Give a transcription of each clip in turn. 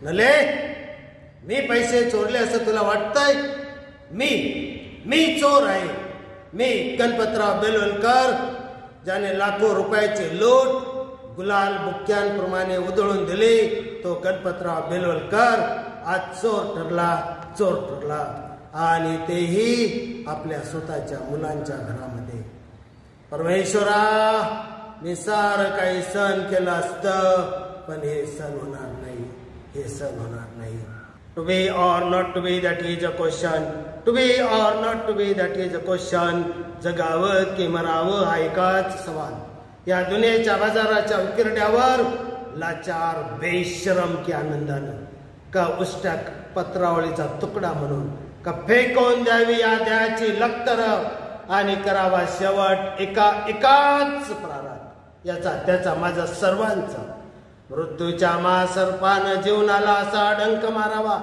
नले मी पैसे चोरले असं तुला वाटतंय? मी चोर आहे. मी गणपतराव बेलवलकर, ज्याने लाखो रुपयाचे लूट गुलाल बुक्क्यांप्रमाणे उधळून दिले, तो गणपतराव बेलवलकर आज चोर ठरला आणि तेही आपल्या स्वतःच्या मुलांच्या घरामध्ये. परमेश्वरा, मी सारं काही सहन केलं असतं, पण हे सहन होणार नाही, हे सहन होणार नाही. To be or not to be, that is a question. To be or not to be, that is a question. जगावं की मरावं हा एकाच सवाल. या दुनियेच्या बाजाराच्या उकिरड्यावर लाचार बेशरम की आनंदानं, का उष्ट्या पत्रावळीचा तुकडा म्हणून, का फेकून द्यावी या द्याची लक्तर आणि करावा शेवट एकाच प्रारात. याचा त्याचा माझा सर्वांचा. मृत्यूच्या महासर्पानं जीवनाला असा डंक मारावा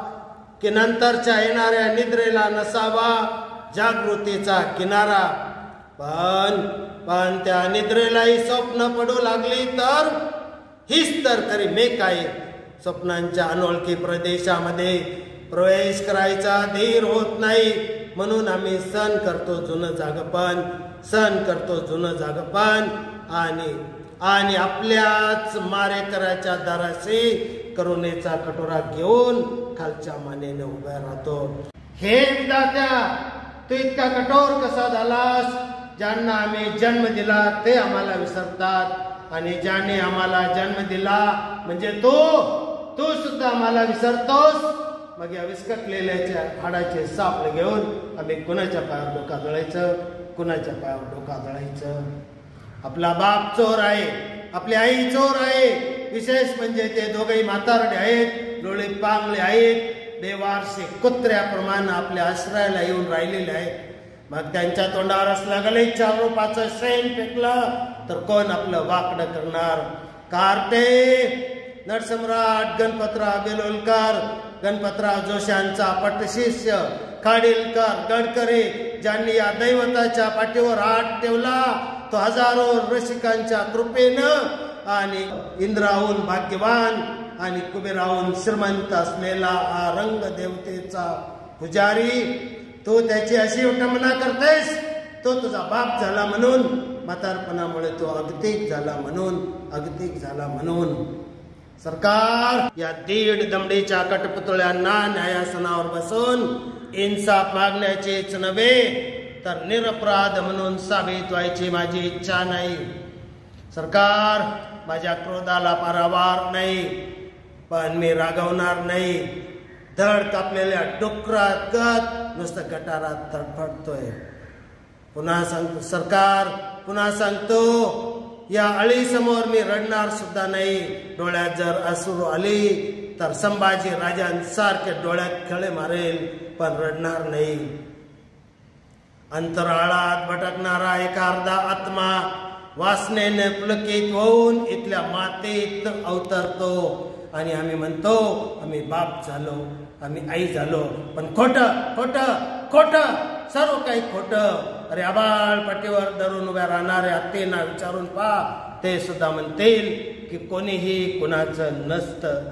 की नंतरच्या येणाऱ्या निद्रेला नसावा जागृतीचा किनारा. पण त्या निद्रेलाही स्वप्न पडू लागली तर हीच तर खरी मेक आहे. स्वप्नांच्या अनोळखी प्रदेशामध्ये प्रवेश करायचा धीर होत नाही, म्हणून आम्ही सहन करतो जुनं जागपण आणि आपल्याच मारेकराच्या दाराशी करुणेचा कटोरा घेऊन खालच्या मानेने उभा राहतो. हे विधात्या, तू इतका कठोर कसा झालास? ज्यांना आम्ही जन्म दिला ते आम्हाला विसरतात आणि ज्याने आम्हाला जन्म दिला म्हणजे तू सुद्धा आम्हाला विसरतोस. मग या विस्कटलेल्या हाडाचे सापळे घेऊन आम्ही कुणाच्या पायावर डोका दळायचं? आपला बाप चोर आहे, आपली आई चोर आहे. विशेष म्हणजे ते दोघेही म्हातारडे आहेत, डोळे पांगले आहेत, बेवारसे कुत्र्याप्रमाणे आपल्या आश्रयाला येऊन राहिलेले आहेत. मग त्यांच्या तोंडावर असला गलिच्छ रूपाचं शेण फेकलं तर कोण आपलं वाकडं करणार? कार्टे नटसम्राट गणपतराव बेलवलकर, गणपतराव जोशांचा पटशिष्य, खाडीलकर, गडकरी, ज्यांनी या दैवताच्या पाठीवर हात ठेवला, तो हजारो रसिकांच्या कृपेनं आणि इंद्राहून भाग्यवान आणि कुबेराहून श्रीमंत असलेला हा रंग देवतेचा पुजारी. तो त्याची अशी उटमना करतेस, तो तुझा बाप झाला म्हणून, म्हातारपणामुळे तो अगतिक झाला म्हणून. सरकार या दीड दमडीच्या कटपुतळ्यांना न्यायासनावर बसून इन्साफ मागण्याचेच नव्हे तर निरपराध म्हणून साबित व्हायची माझी इच्छा नाही. सरकार, माझ्या क्रोधाला पारावार नाही, पण मी रागवणार नाही. धड कापलेल्या डुकरागत नुसतं गटारात तडफडतोय. पुन्हा सांगतो सरकार, पुन्हा सांगतो, या अळीसमोर मी रडणार सुद्धा नाही. डोळ्यात जर अश्रू आली तर संभाजी राजांसारखे डोळ्यात खळे मारेल, पण रडणार नाही. अंतराळात भटकणारा एक अर्धा आत्मा वासनेने पुलकित होऊन इथल्या मातीत अवतरतो आणि आम्ही म्हणतो आम्ही बाप झालो, आम्ही आई झालो. पण खोटं, सर्व काही खोटं. अरे आबाळ पाठीवर धरून उभ्या राहणाऱ्या हत्तींना विचारून पहा, ते सुद्धा म्हणतील की कोणीही कुणाचं नसतं.